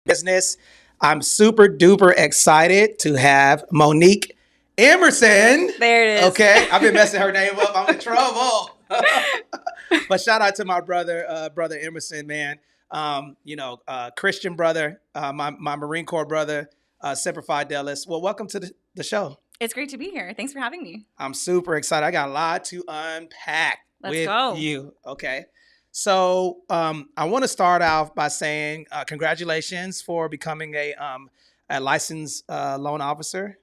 business. I'm super duper excited to have Monique Emerson. There it is. Okay, I've been messing her name up. I'm in trouble. But shout out to my brother Emerson, man. Christian brother, my Marine Corps brother, Semper Fidelis. Well, welcome to the show. It's great to be here. Thanks for having me. I'm super excited. I got a lot to unpack with you. Okay. So I want to start off by saying congratulations for becoming a licensed loan officer.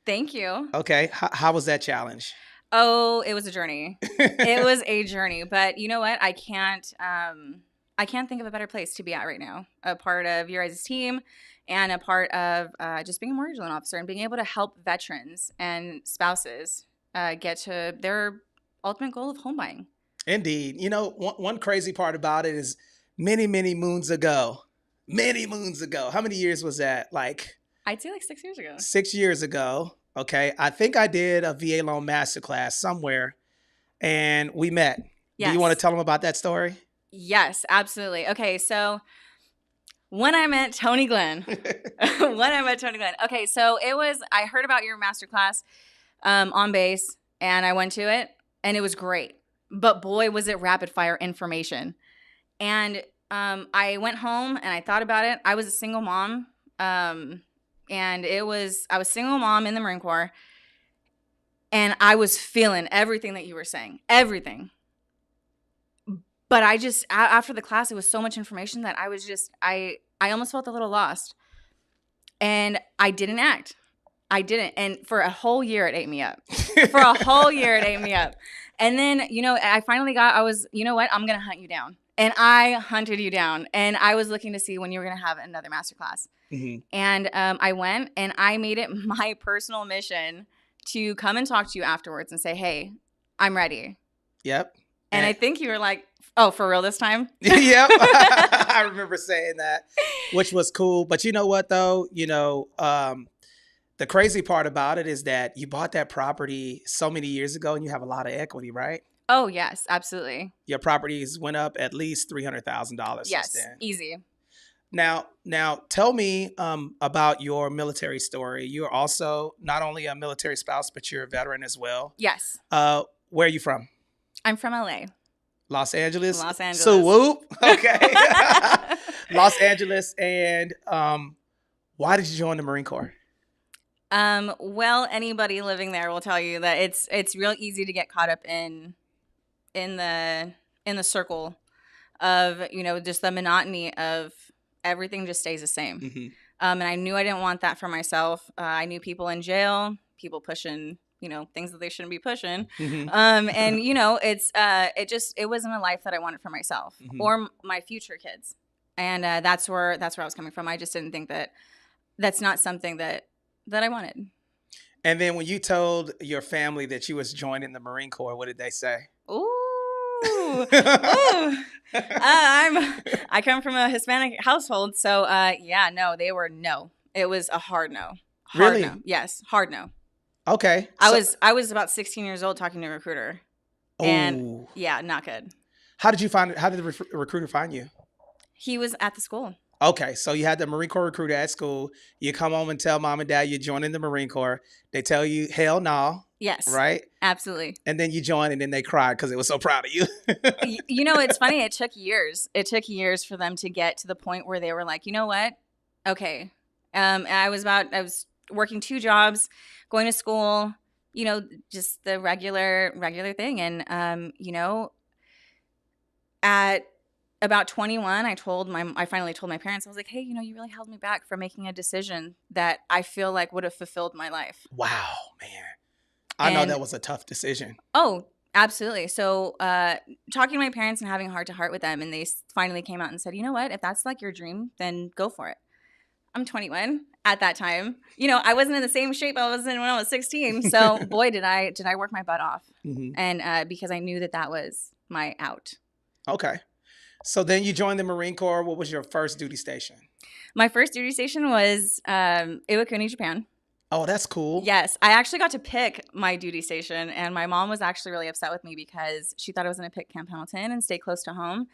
Thank you. Okay. How was that challenge? Oh, it was a journey. It was a journey. But you know what? I can't think of a better place to be at right now. A part of your guys' team and a part of just being a mortgage loan officer and being able to help veterans and spouses get to their ultimate goal of home buying. Indeed. You know, one crazy part about it is many moons ago, how many years was that? I'd say 6 years ago. 6 years ago. Okay. I think I did a VA loan masterclass somewhere and we met. Yes. Do you want to tell them about that story? Yes, absolutely. Okay. So when I met Tony Glenn, okay. So I heard about your masterclass on base and I went to it and it was great. But boy, was it rapid fire information. And I went home and I thought about it. I was a single mom. And I was single mom in the Marine Corps. And I was feeling everything that you were saying. Everything. But I just, after the class, it was so much information that I was just, I almost felt a little lost. And I didn't act. I didn't. And for a whole year, it ate me up. And then, I finally you know what? I'm going to hunt you down. And I hunted you down. And I was looking to see when you were going to have another masterclass. Mm-hmm. And I went and I made it my personal mission to come and talk to you afterwards and say, hey, I'm ready. Yep. And I think you were like, oh, for real this time? Yep. I remember saying that, which was cool. But you know what, though? The crazy part about it is that you bought that property so many years ago and you have a lot of equity, right? Oh, yes, absolutely. Your properties went up at least $300,000 yes, since then. Easy. Now, tell me about your military story. You're also not only a military spouse, but you're a veteran as well. Yes. Where are you from? I'm from LA. Los Angeles? Los Angeles. So whoop. Okay. Los Angeles. And why did you join the Marine Corps? Well, anybody living there will tell you that it's real easy to get caught up in the circle of, just the monotony of everything just stays the same. Mm-hmm. And I knew I didn't want that for myself. I knew people in jail, people pushing, things that they shouldn't be pushing. Mm-hmm. And it wasn't a life that I wanted for myself mm-hmm. or my future kids. And, that's where I was coming from. I just didn't think that's not something that I wanted. And then when you told your family that you was joining the Marine Corps, what did they say? Ooh. I come from a Hispanic household, so they were no. It was a hard no. Really? No. Yes, hard no. Okay. I was about 16 years old talking to a recruiter. And yeah, not good. How did the recruiter find you? He was at the school. Okay, so you had the Marine Corps recruiter at school. You come home and tell mom and dad you're joining the Marine Corps. They tell you, hell no. Yes. Right? Absolutely. And then you join and then they cried because they were so proud of you. It's funny. It took years. It took years for them to get to the point where they were like, you know what? Okay. I was working 2 jobs, going to school, just the regular thing. And, at about 21, I finally told my parents, I was like, hey, you really held me back from making a decision that I feel like would have fulfilled my life. Wow, man. I know that was a tough decision. Oh, absolutely. So talking to my parents and having a heart-to-heart with them, and they finally came out and said, you know what? If that's like your dream, then go for it. I'm 21 at that time. I wasn't in the same shape I was in when I was 16. So boy, did I work my butt off. Mm-hmm. And because I knew that was my out. Okay. So then you joined the Marine Corps. What was your first duty station? My first duty station was Iwakuni, Japan. Oh, that's cool. Yes. I actually got to pick my duty station, and my mom was actually really upset with me because she thought I was going to pick Camp Hamilton and stay close to home.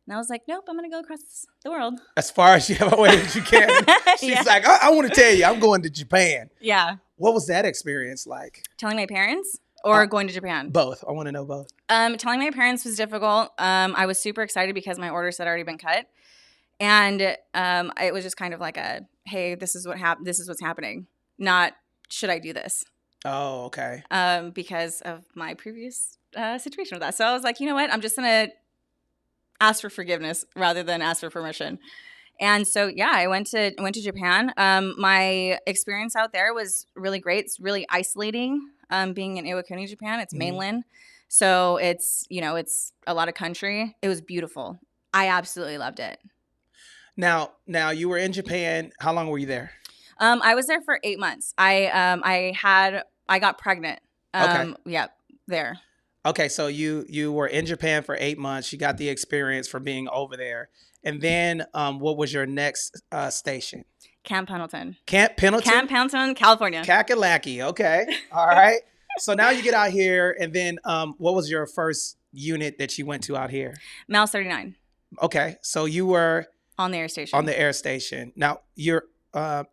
And I was like, nope, I'm going to go across the world. As far as away as you can. She's Yeah. like, I want to tell you, I'm going to Japan. Yeah. What was that experience like? Telling my parents or going to Japan? Both. I want to know both. Telling my parents was difficult. I was super excited because my orders had already been cut. And it was just kind of like a, hey, this is what's happening. Not, should I do this? Oh, okay. Because of my previous situation with that. So I was like, you know what? I'm just going to ask for forgiveness rather than ask for permission. And so, yeah, I went to Japan. My experience out there was really great. It's really isolating being in Iwakuni, Japan. It's mainland. So it's a lot of country. It was beautiful. I absolutely loved it. Now you were in Japan. How long were you there? I was there for 8 months. I got pregnant. Okay. Yeah, there. Okay, so you were in Japan for 8 months. You got the experience from being over there. And then what was your next station? Camp Pendleton. Camp Pendleton? Camp Pendleton, California. Kakalaki. Okay. All right. So now you get out here, and then what was your first unit that you went to out here? Mouse 39. Okay. So you were on the air station. On the air station. Now, your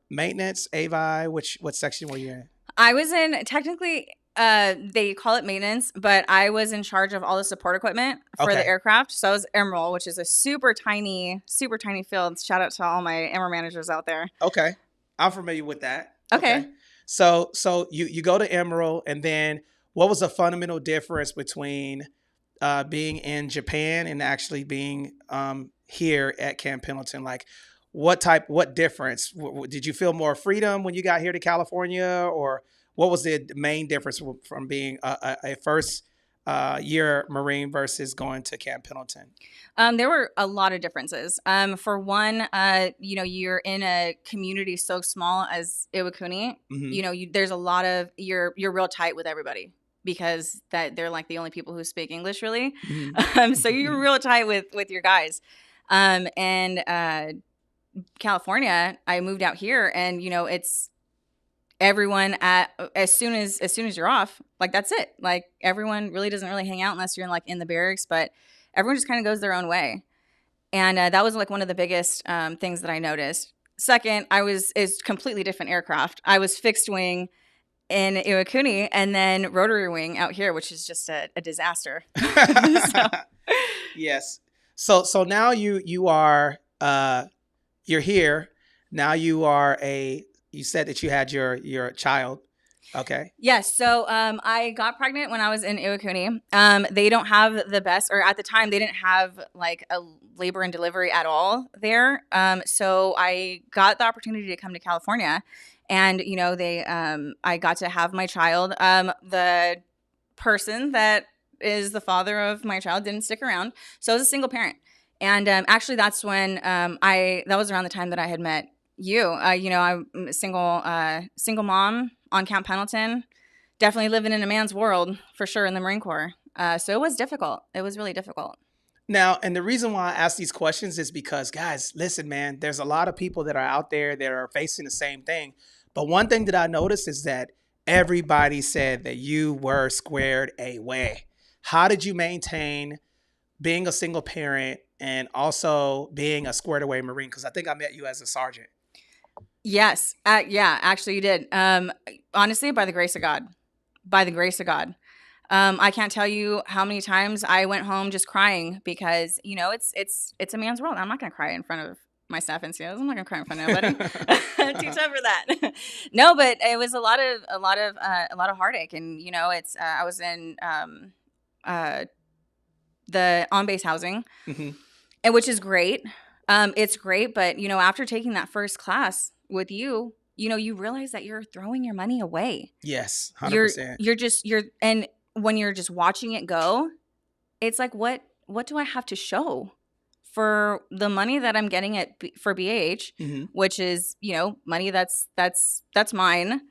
maintenance, AVI, what section were you in? I was in, technically, they call it maintenance, but I was in charge of all the support equipment for the aircraft. So I was Emerald, which is a super tiny field. Shout out to all my Emerald managers out there. Okay. I'm familiar with that. Okay. So you go to Emerald, and then what was the fundamental difference between being in Japan and actually being here at Camp Pendleton? Like, what difference? Did you feel more freedom when you got here to California, or what was the main difference from being a first year Marine versus going to Camp Pendleton? There were a lot of differences. For one, you're in a community so small as Iwakuni. There's a lot of you're real tight with everybody because that they're like the only people who speak English really. So you're real tight with your guys. And California, I moved out here, and it's everyone as soon as you're off, like that's it. Like everyone really doesn't really hang out unless you're in the barracks, but everyone just kind of goes their own way. And that was like one of the biggest things that I noticed. Second, it's completely different aircraft. I was fixed wing in Iwakuni, and then rotary wing out here, which is just a disaster. Yes. So now you are you're here. Now you said that you had your child. Okay. Yes. So I got pregnant when I was in Iwakuni. They don't have the best, or at the time they didn't have like a labor and delivery at all there. So I got the opportunity to come to California, and I got to have my child. The person that is the father of my child didn't stick around, so I was a single parent. And actually, that's when that was around the time that I had met you. I'm a single mom on Camp Pendleton, definitely living in a man's world for sure in the Marine Corps. So it was difficult. It was really difficult. Now, and the reason why I ask these questions is because, guys, listen, man, there's a lot of people that are out there that are facing the same thing. But one thing that I noticed is that everybody said that you were squared away. How did you maintain being a single parent and also being a squared away Marine? Because I think I met you as a sergeant. Yes. Yeah, actually you did. Honestly, by the grace of God. By the grace of God. I can't tell you how many times I went home just crying because, it's a man's world. I'm not going to cry in front of my staff NCOs. I'm not going to cry in front of nobody. Too tough for that. No, but it was a lot of heartache. And, I was in the on-base housing, and which is great. It's great. But, after taking that first class with you, you realize that you're throwing your money away. Yes, 100%. And when you're just watching it go, it's like, what do I have to show for the money that I'm getting for BAH, which is, money that's mine.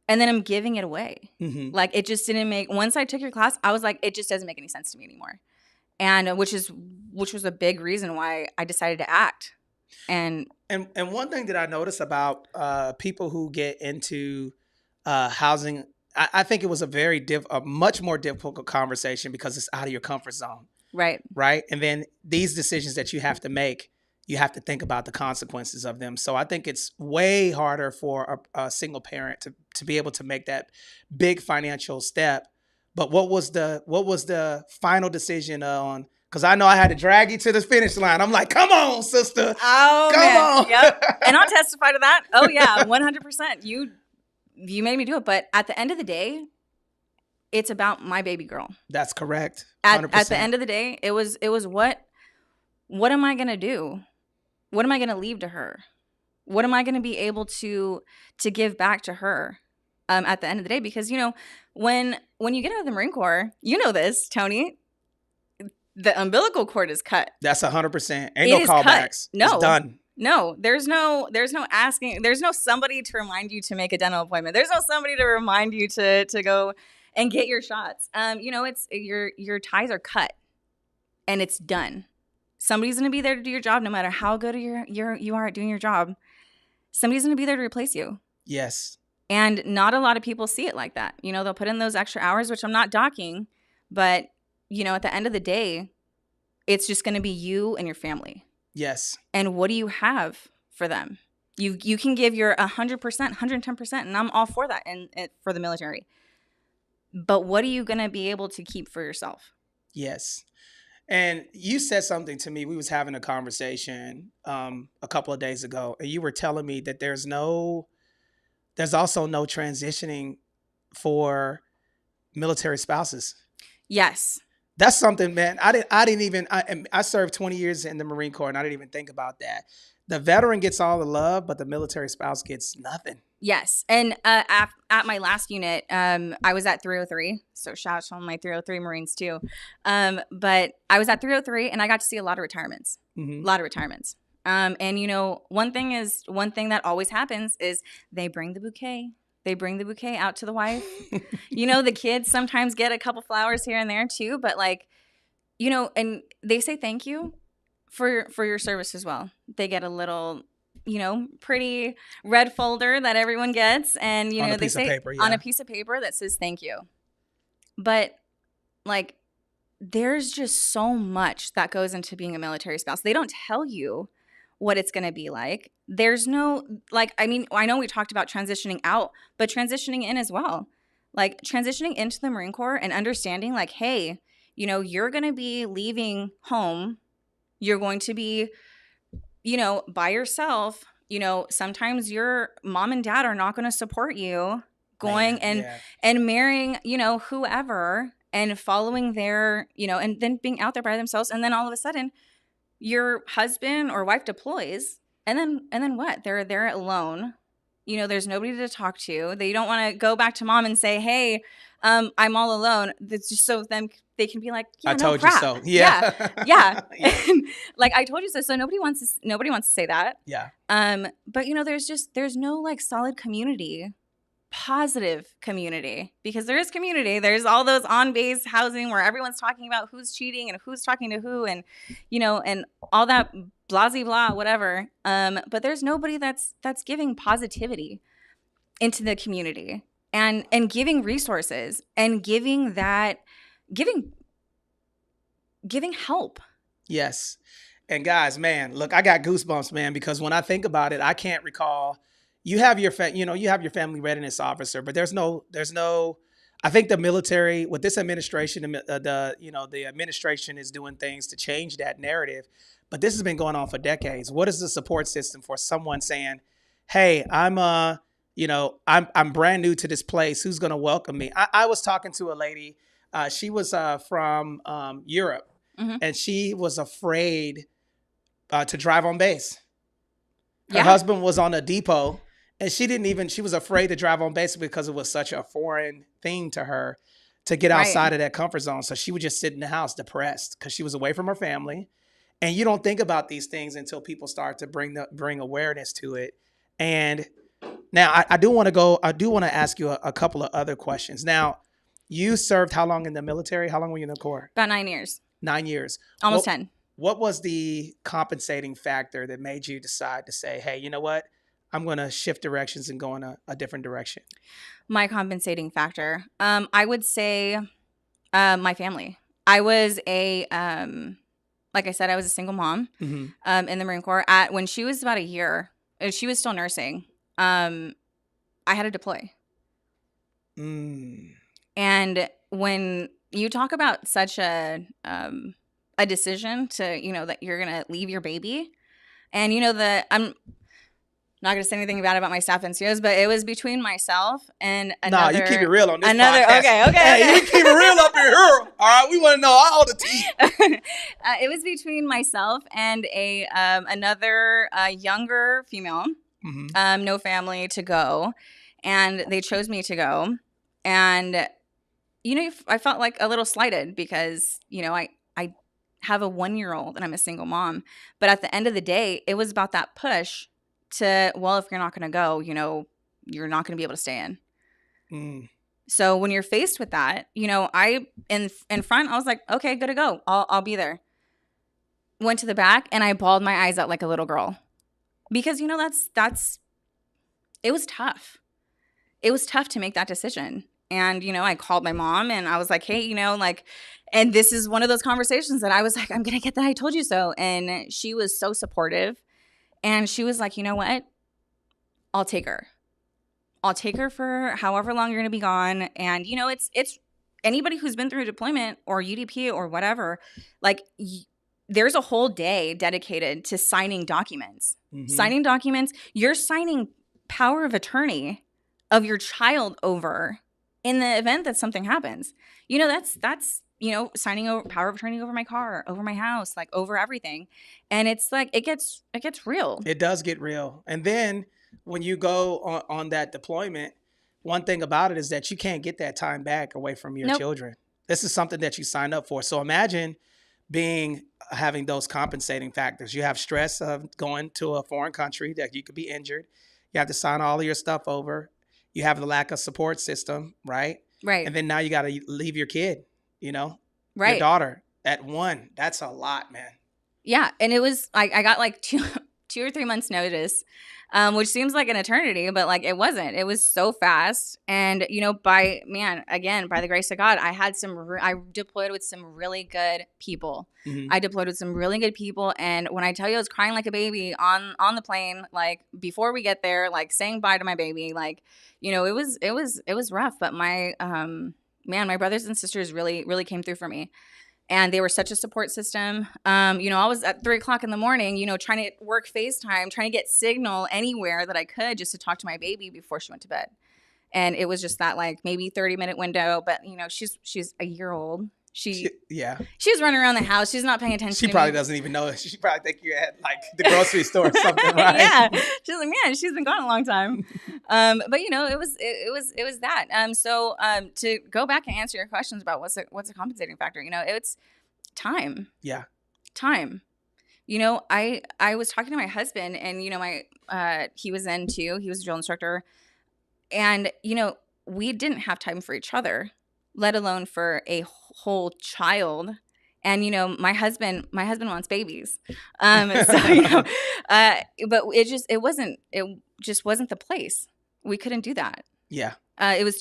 And then I'm giving it away. Like it just didn't make, once I took your class, I was like, it just doesn't make any sense to me anymore. And which was a big reason why I decided to act. And one thing that I noticed about people who get into housing, I think it was a much more difficult conversation because it's out of your comfort zone. Right. right? And then these decisions that you have to make, you have to think about the consequences of them. So I think it's way harder for a single parent to be able to make that big financial step. But what was the final decision on? Because I know I had to drag you to the finish line. I'm like, come on, sister, Oh come man. on. Yep. And I'll testify to that. Oh yeah, 100%. You made me do it. But at the end of the day, it's about my baby girl. That's correct. At the end of the day, it was what am I gonna do? What am I gonna leave to her? What am I gonna be able to give back to her at the end of the day? Because when you get out of the Marine Corps, you know this, Tony, the umbilical cord is cut. That's 100%. Ain't It no is callbacks. cut. No. It's done. No, there's no asking. There's no somebody to remind you to make a dental appointment. There's no somebody to remind you to go and get your shots. It's your ties are cut, and it's done. Somebody's gonna be there to do your job, no matter how good you are at doing your job. Somebody's gonna be there to replace you. Yes. And not a lot of people see it like that. They'll put in those extra hours, which I'm not docking, but at the end of the day, it's just gonna be you and your family. Yes. And what do you have for them? You can give your 100%, 110%, and I'm all for that and for the military. But what are you going to be able to keep for yourself? Yes. And you said something to me. We was having a conversation a couple of days ago, and you were telling me that there's also no transitioning for military spouses. Yes. That's something, man. I served 20 years in the Marine Corps, and I didn't even think about that. The veteran gets all the love, but the military spouse gets nothing. Yes. And at my last unit, I was at 303. So shout out to all my 303 Marines too. But I was at 303 and I got to see a lot of retirements. Mm-hmm. A lot of retirements. And one thing that always happens is they bring the bouquet. They bring the bouquet out to the wife. The kids sometimes get a couple flowers here and there too, but and they say thank you for your service as well. They get a little, pretty red folder that everyone gets, and they say on a piece of paper that says thank you. But there's just so much that goes into being a military spouse. They don't tell you what it's going to be like. There's no, I know we talked about transitioning out, but transitioning in as well. Transitioning into the Marine Corps and understanding hey, you're going to be leaving home. You're going to be, by yourself. Sometimes your mom and dad are not going to support you going and marrying, whoever and following their, and then being out there by themselves. And then all of a sudden your husband or wife deploys and then what? They're there alone. There's nobody to talk to. They don't want to go back to mom and say, hey, I'm all alone. That's just so then they can be like, yeah, I told crap. you so. Yeah. Yeah. And, I told you so. So nobody wants to say that. Yeah. But there's no solid community, positive community, because there is community. There's all those on-base housing where everyone's talking about who's cheating and who's talking to who and, and all that blah, blah, whatever. But there's nobody that's giving positivity into the community and giving resources and giving help. Yes. And guys, man, look, I got goosebumps, man, because when I think about it, I can't recall. You have your family readiness officer, but there's no. I think the military with this administration, the administration is doing things to change that narrative, but this has been going on for decades. What is the support system for someone saying, "Hey, I'm brand new to this place. Who's going to welcome me?" I was talking to a lady. She was from Europe, mm-hmm. and she was afraid to drive on base. Her husband was on a depot, and she was afraid to drive on base because it was such a foreign thing to her to get outside of that comfort zone. So she would just sit in the house depressed because she was away from her family. And you don't think about these things until people start to bring awareness to it. And now I do want to ask you a couple of other questions. Now, you served how long in the military? How long were you in the Corps? About 9 years. 9 years. Almost 10. What was the compensating factor that made you decide to say, hey, you know what? I'm going to shift directions and go in a different direction? My compensating factor. I would say my family. I was like I said, I was a single mom in the Marine Corps. When she was about a year, she was still nursing. I had to deploy. And when you talk about such a decision to, that you're going to leave your baby, and I'm not going to say anything bad about my staff NCOs, but it was between myself and another. Nah, you keep it real on this podcast. Okay. Hey, you keep it real up in here. All right, we want to know all the tea. It was between myself and another younger female, no family, to go, and they chose me to go, and I felt like a little slighted because I have a 1-year-old and I'm a single mom, but at the end of the day, it was about that push to, well, if you're not going to go, you're not going to be able to stay in. So when you're faced with that, I in front, I was like, okay, good to go. I'll be there. Went to the back and I bawled my eyes out like a little girl because that's it was tough. It was tough to make that decision. And, I called my mom and I was like, hey, and this is one of those conversations that I was like, I'm going to get that I told you so. And she was so supportive. And she was like, you know what? I'll take her. I'll take her for however long you're going to be gone. And, it's anybody who's been through deployment or UDP or whatever, like there's a whole day dedicated to signing documents. Signing documents. You're signing power of attorney of your child over in the event that something happens. That's signing over power of attorney over my car, over my house, like over everything. And it's like, it gets real. It does get real. And then when you go on that deployment, one thing about it is that you can't get that time back away from your children. This is something that you signed up for. So imagine having those compensating factors. You have stress of going to a foreign country that you could be injured. You have to sign all of your stuff over. You have the lack of support system, right? Right. And then now you got to leave your kid, right. Your daughter at 1. That's a lot, man. Yeah. And it was like, I got like 2 or 3 months notice, which seems like an eternity, but like it wasn't. It was so fast. And, by the grace of God, I deployed with some really good people. I deployed with some really good people. And when I tell you I was crying like a baby on the plane, like before we get there, like saying bye to my baby, like, it was rough. But my, my brothers and sisters really, really came through for me. And they were such a support system. I was at 3:00 in the morning, trying to work FaceTime, trying to get signal anywhere that I could just to talk to my baby before she went to bed. And it was just that like maybe 30-minute window. But, she's a year old. She's running around the house. She's not paying attention. She probably doesn't even know. She probably think you're at like the grocery store or something, right? Yeah. She's like, man, she's been gone a long time. But it was that. So to go back and answer your questions about what's a compensating factor, it's time. Yeah. Time. I was talking to my husband and he was in too. He was a drill instructor. And we didn't have time for each other, let alone for a whole child. And, my husband wants babies. But it just wasn't the place. We couldn't do that. Yeah. It was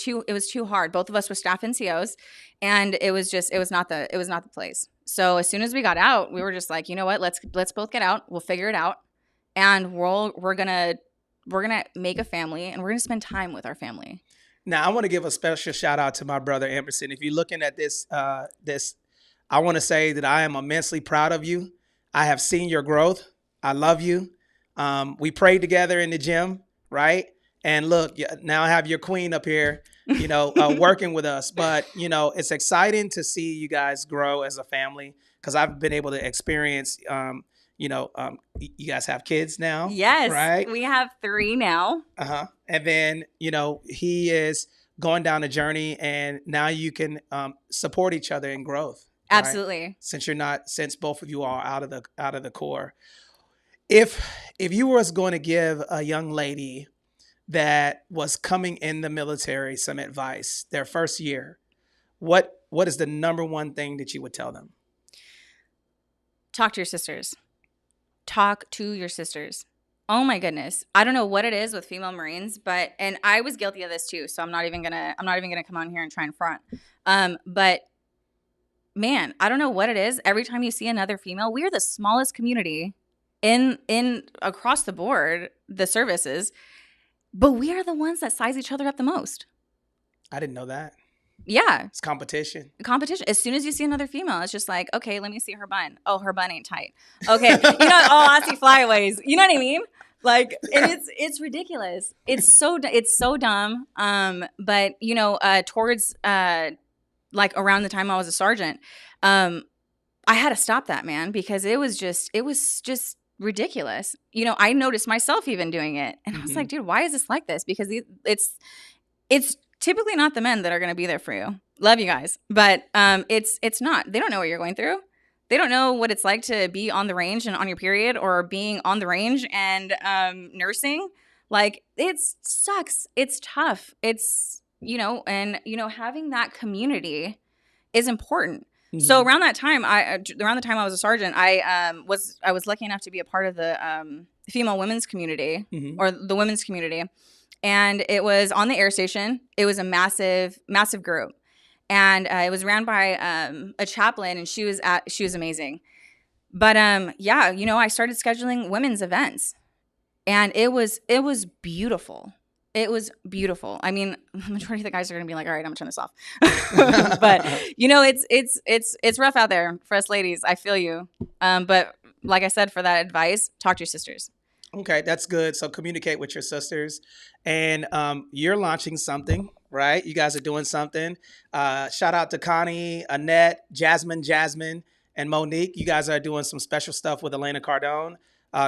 too hard. Both of us were staff NCOs and it was not the place. So as soon as we got out, we were just like, you know what, let's both get out. We'll figure it out. And we're going to make a family and we're going to spend time with our family. Now, I want to give a special shout out to my brother, Emerson. If you're looking at this, I want to say that I am immensely proud of you. I have seen your growth. I love you. We prayed together in the gym, right? And look, now I have your queen up here, working with us. But, it's exciting to see you guys grow as a family because I've been able to experience, you guys have kids now. Yes. Right? We have 3 now. Uh-huh. And then, he is going down a journey and now you can support each other in growth. Absolutely. Right? Since both of you are out of the Corps. If you was going to give a young lady that was coming in the military some advice, their first year, what is the number one thing that you would tell them? Talk to your sisters. Talk to your sisters. Oh my goodness. I don't know what it is with female Marines, and I was guilty of this too. So I'm not even gonna come on here and try and front. But man, I don't know what it is. Every time you see another female, we are the smallest community in across the board, the services, but we are the ones that size each other up the most. I didn't know that. Yeah. It's competition. Competition. As soon as you see another female, it's just like, okay, let me see her bun. Oh, her bun ain't tight. Okay. Oh, I see flyaways. You know what I mean? Like, and it's ridiculous. It's so dumb. But towards like around the time I was a sergeant, I had to stop that, man, because it was just ridiculous. I noticed myself even doing it, and I was like, dude, why is this like this? Because it's typically not the men that are going to be there for you. Love you guys, but it's not. They don't know what you're going through. They don't know what it's like to be on the range and on your period, or being on the range and nursing. Like, it sucks. It's tough. It's having that community is important. So around that time, around the time I was a sergeant, I was lucky enough to be a part of the female women's community, or the women's community, and it was on the air station. It was a massive group, and it was ran by a chaplain, and she was amazing. But I started scheduling women's events, and it was beautiful. It was beautiful. I mean, the majority of the guys are going to be like, all right, I'm going to turn this off. But, it's rough out there for us ladies. I feel you. But like I said, for that advice, talk to your sisters. Okay, that's good. So communicate with your sisters. And you're launching something, right? You guys are doing something. Shout out to Connie, Annette, Jasmine, and Monique. You guys are doing some special stuff with Elena Cardone.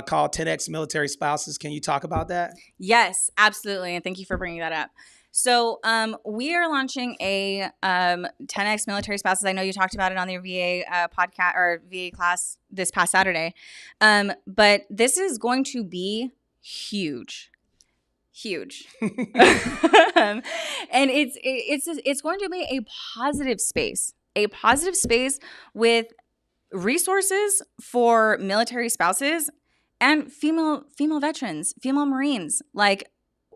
Called 10X Military Spouses. Can you talk about that? Yes, absolutely. And thank you for bringing that up. So we are launching a 10X Military Spouses. I know you talked about it on your VA podcast or VA class this past Saturday. But this is going to be huge. And it's going to be a positive space with resources for military spouses and female veterans, female Marines. Like,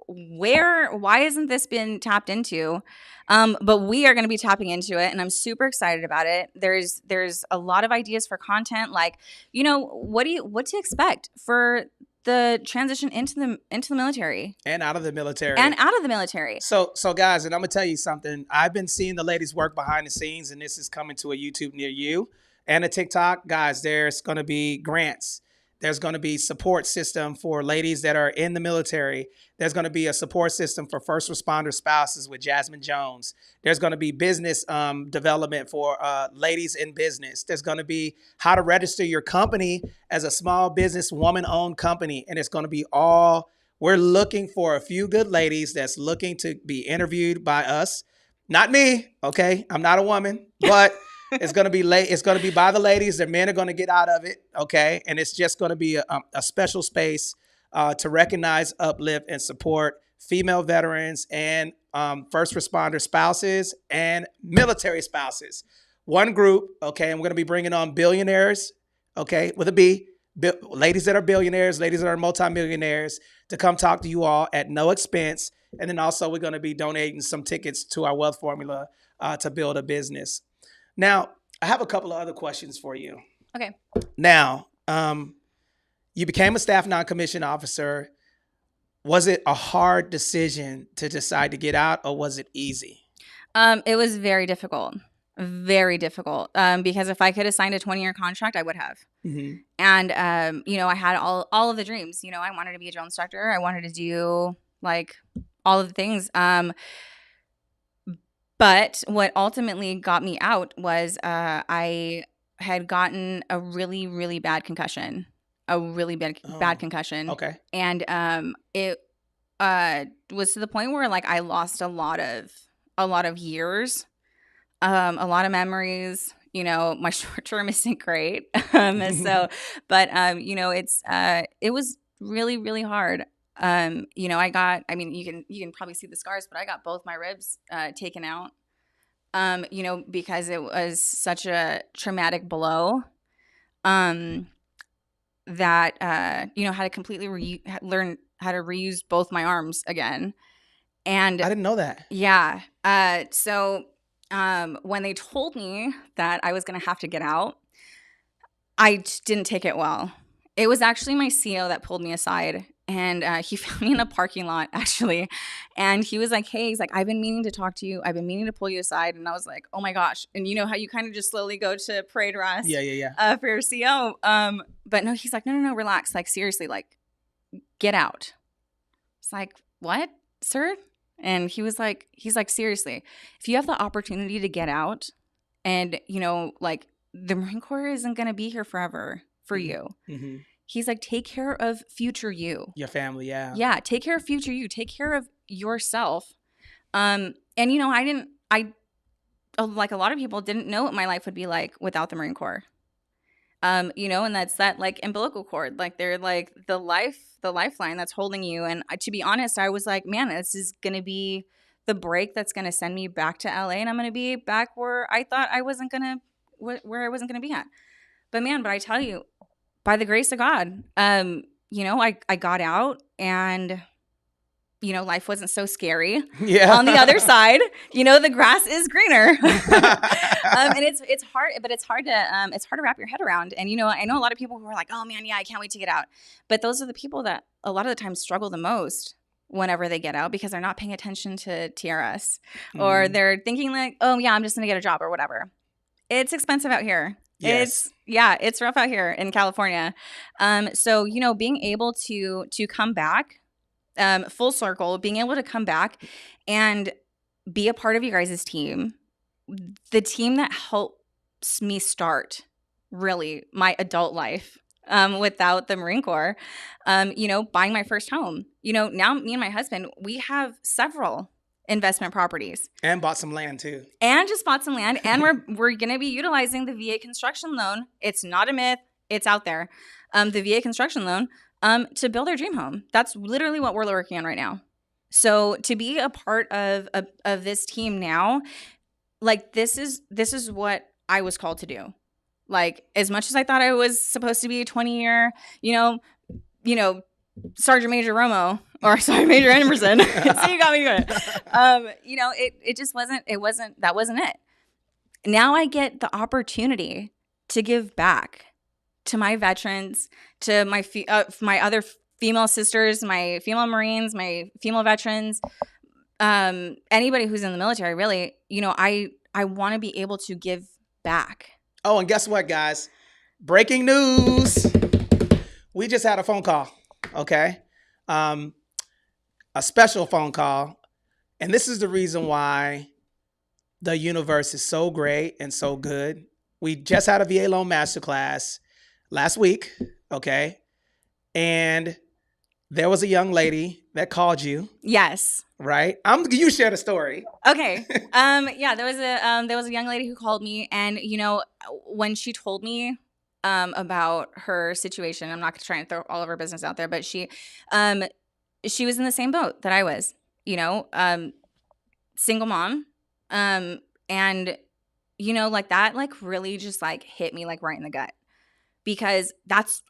why hasn't this been tapped into? But we are going to be tapping into it, and I'm super excited about it. There's a lot of ideas for content, like, what to expect for the transition into the military and out of the military. So guys, and I'm gonna tell you something. I've been seeing the ladies work behind the scenes, and this is coming to a YouTube near you and a TikTok. Guys, there's going to be grants. There's going to be support system for ladies that are in the military. There's going to be a support system for first responder spouses with Jasmine Jones. There's going to be business development for ladies in business. There's going to be how to register your company as a small business woman-owned company. And it's going to be we're looking for a few good ladies that's looking to be interviewed by us. Not me, okay? I'm not a woman, but it's going to be It's going to be by the ladies. The men are going to get out of it, okay? And it's just going to be a special space to recognize, uplift, and support female veterans and first responder spouses and military spouses. One group, okay? And we're going to be bringing on billionaires, okay, with a B, ladies that are billionaires, ladies that are multimillionaires, to come talk to you all at no expense. And then also we're going to be donating some tickets to our wealth formula to build a business. Now, I have a couple of other questions for you. Okay. Now, you became a staff non-commissioned officer. Was it a hard decision to decide to get out, or was it easy? It was very difficult. Very difficult. Because if I could have signed a 20-year contract, I would have. Mm-hmm. And, I had all of the dreams. I wanted to be a drill instructor. I wanted to do, like, all of the things. But what ultimately got me out was I had gotten a really, really bad concussion. Bad concussion. Okay. And it was to the point where, like, I lost a lot of years, a lot of memories. My short term isn't great. It was really, really hard. You can probably see the scars, but I got both my ribs taken out, because it was such a traumatic blow, that, had to completely learn how to reuse both my arms again. And I didn't know that. Yeah. So when they told me that I was going to have to get out, I didn't take it well. It was actually my CO that pulled me aside, and he found me in a parking lot, actually. And he was like, hey, he's like, I've been meaning to talk to you. I've been meaning to pull you aside. And I was like, oh my gosh. And you know how you kind of just slowly go to parade rest for your CO? But no, he's like, no, relax. Like, seriously, like, get out. It's like, what, sir? And he's like, seriously, if you have the opportunity to get out and, you know, like, the Marine Corps isn't going to be here forever for you. Mm-hmm. He's like, take care of future you. Your family, yeah. Yeah, take care of future you. Take care of yourself. And, you know, like a lot of people didn't know what my life would be like without the Marine Corps. You know, and that's that like umbilical cord. Like they're like the lifeline that's holding you. And to be honest, I was like, man, this is going to be the break that's going to send me back to LA, and I'm going to be back where I thought I wasn't going to where I wasn't going to be at. But man, I tell you, by the grace of God, you know, I got out, and, you know, life wasn't so scary. Yeah. On the other side, you know, the grass is greener. And it's hard, but it's hard to wrap your head around. And, you know, I know a lot of people who are like, oh man, yeah, I can't wait to get out. But those are the people that a lot of the time struggle the most whenever they get out, because they're not paying attention to TRS, or they're thinking like, oh yeah, I'm just going to get a job or whatever. It's expensive out here. Yes. It's rough out here in California. So, you know, being able to come back, full circle, being able to come back and be a part of you guys' team, the team that helps me start really my adult life, without the Marine Corps, you know, buying my first home. You know, now me and my husband, we have several investment properties, and bought some land too, and just bought some land, and we're going to be utilizing the VA construction loan. It's not a myth, it's out there. The VA construction loan to build our dream home. That's literally what we're working on right now. So to be a part of this team now, like this is what I was called to do. Like, as much as I thought I was supposed to be a 20-year, you know, Sergeant Major Romo or Sergeant Major Emerson. See, you got me good. You know, it just wasn't it. Now I get the opportunity to give back to my veterans, to my other female sisters, my female Marines, my female veterans, anybody who's in the military, really. You know, I want to be able to give back. Oh, and guess what, guys? Breaking news. We just had a phone call. Okay. A special phone call. And this is the reason why the universe is so great and so good. We just had a VA loan masterclass last week. Okay. And there was a young lady that called you. Yes. Right. You share the story. Okay. Yeah, there was a young lady who called me, and, you know, when she told me about her situation, I'm not going to try and throw all of her business out there, but she was in the same boat that I was, you know, single mom. And, you know, like that, like really just like hit me like right in the gut, because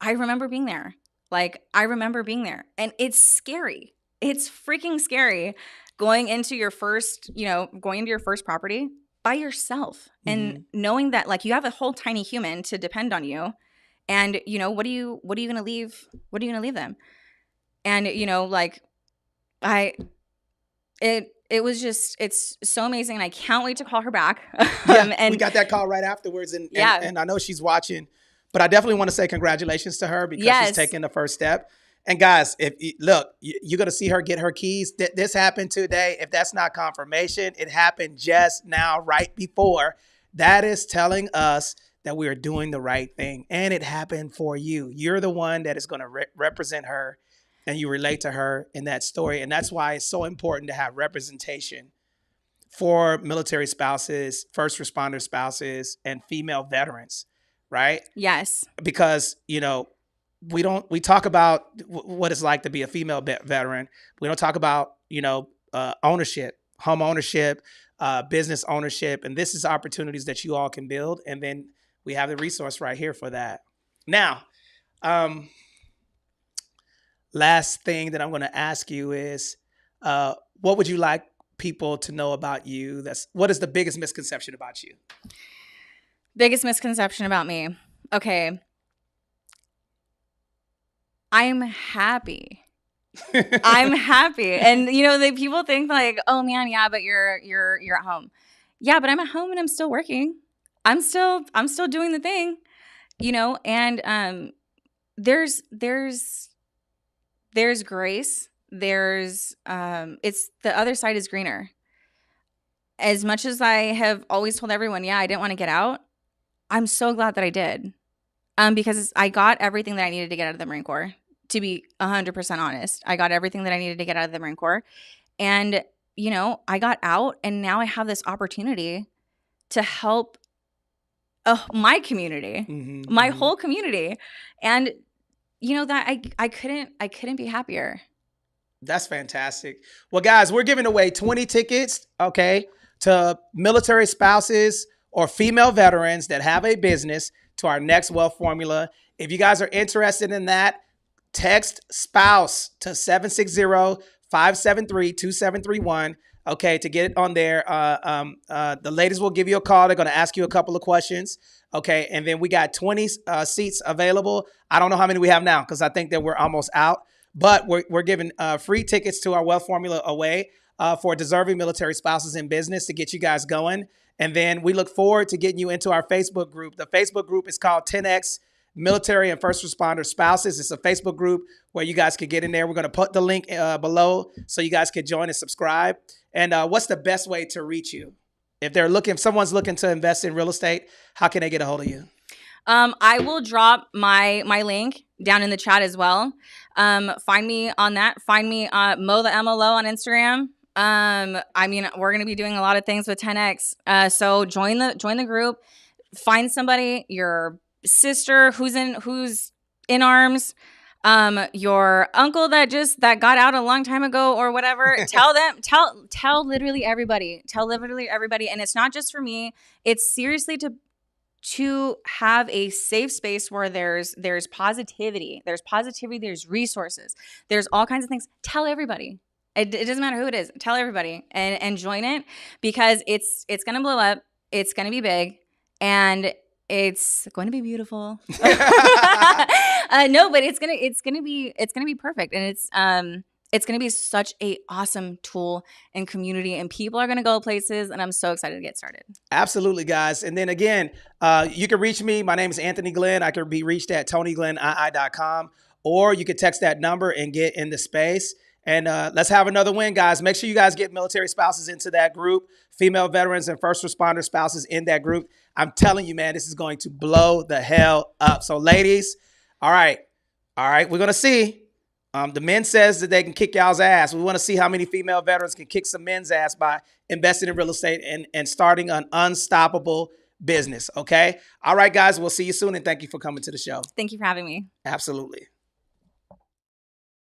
I remember being there. Like, I remember being there, and it's scary. It's freaking scary going into your first property by yourself, and knowing that like you have a whole tiny human to depend on you, and, you know, what are you going to leave? What are you going to leave them? And, you know, like it was just, it's so amazing. And I can't wait to call her back. And we got that call right afterwards. And I know she's watching, but I definitely want to say congratulations to her, because she's taking the first step. And guys, you're going to see her get her keys. This happened today. If that's not confirmation, it happened just now, right before. That is telling us that we are doing the right thing. And it happened for you. You're the one that is going to represent her, and you relate to her in that story. And that's why it's so important to have representation for military spouses, first responder spouses, and female veterans, right? Yes. Because, you know, we talk about what it's like to be a female veteran. We don't talk about, you know, ownership, home ownership, business ownership. And this is opportunities that you all can build. And then we have the resource right here for that. Now, last thing that I'm going to ask you is, what would you like people to know about you? What is the biggest misconception about you? Biggest misconception about me. Okay. I'm happy. I'm happy. And the people think like, "Oh man, yeah, but you're at home." Yeah, but I'm at home and I'm still working. I'm still doing the thing, and there's grace. It's the other side is greener. As much as I have always told everyone, yeah, I didn't want to get out, I'm so glad that I did. Because I got everything that I needed to get out of the Marine Corps. To be 100% honest, I got everything that I needed to get out of the Marine Corps. And, I got out and now I have this opportunity to help my community, my whole community. And, that I couldn't be happier. That's fantastic. Well, guys, we're giving away 20 tickets, okay, to military spouses or female veterans that have a business to our next wealth formula. If you guys are interested in that, text spouse to 760-573-2731, okay, to get it on there. The ladies will give you a call. They're going to ask you a couple of questions, okay, and then we got 20 seats available. I don't know how many we have now because I think that we're almost out, but we're giving free tickets to our wealth formula away for deserving military spouses in business to get you guys going. And then we look forward to getting you into our Facebook group. The Facebook group is called 10X Military and First Responder Spouses. It's a Facebook group where you guys can get in there. We're going to put the link below so you guys can join and subscribe. And what's the best way to reach you? If someone's looking to invest in real estate, how can they get a hold of you? I will drop my link down in the chat as well. Find me on that. Find me Mo the MLO on Instagram. We're going to be doing a lot of things with 10X. So join the group. Find somebody, your sister who's in arms, your uncle that got out a long time ago or whatever. Tell literally everybody. And it's not just for me. It's seriously to have a safe space where there's positivity. There's resources. There's all kinds of things. Tell everybody. It doesn't matter who it is. Tell everybody and join it because it's going to blow up. It's going to be big and it's going to be beautiful. No, but it's going to be perfect. And it's going to be such a awesome tool and community and people are going to go places and I'm so excited to get started. Absolutely, guys. And then again, you can reach me. My name is Anthony Glenn. I can be reached at TonyGlennII.com or you can text that number and get in the space. And let's have another win, guys. Make sure you guys get military spouses into that group, female veterans and first responder spouses in that group. I'm telling you, man, this is going to blow the hell up. So ladies, all right, we're going to see. The men says that they can kick y'all's ass. We want to see how many female veterans can kick some men's ass by investing in real estate and starting an unstoppable business, okay? All right, guys, we'll see you soon, and thank you for coming to the show. Thank you for having me. Absolutely.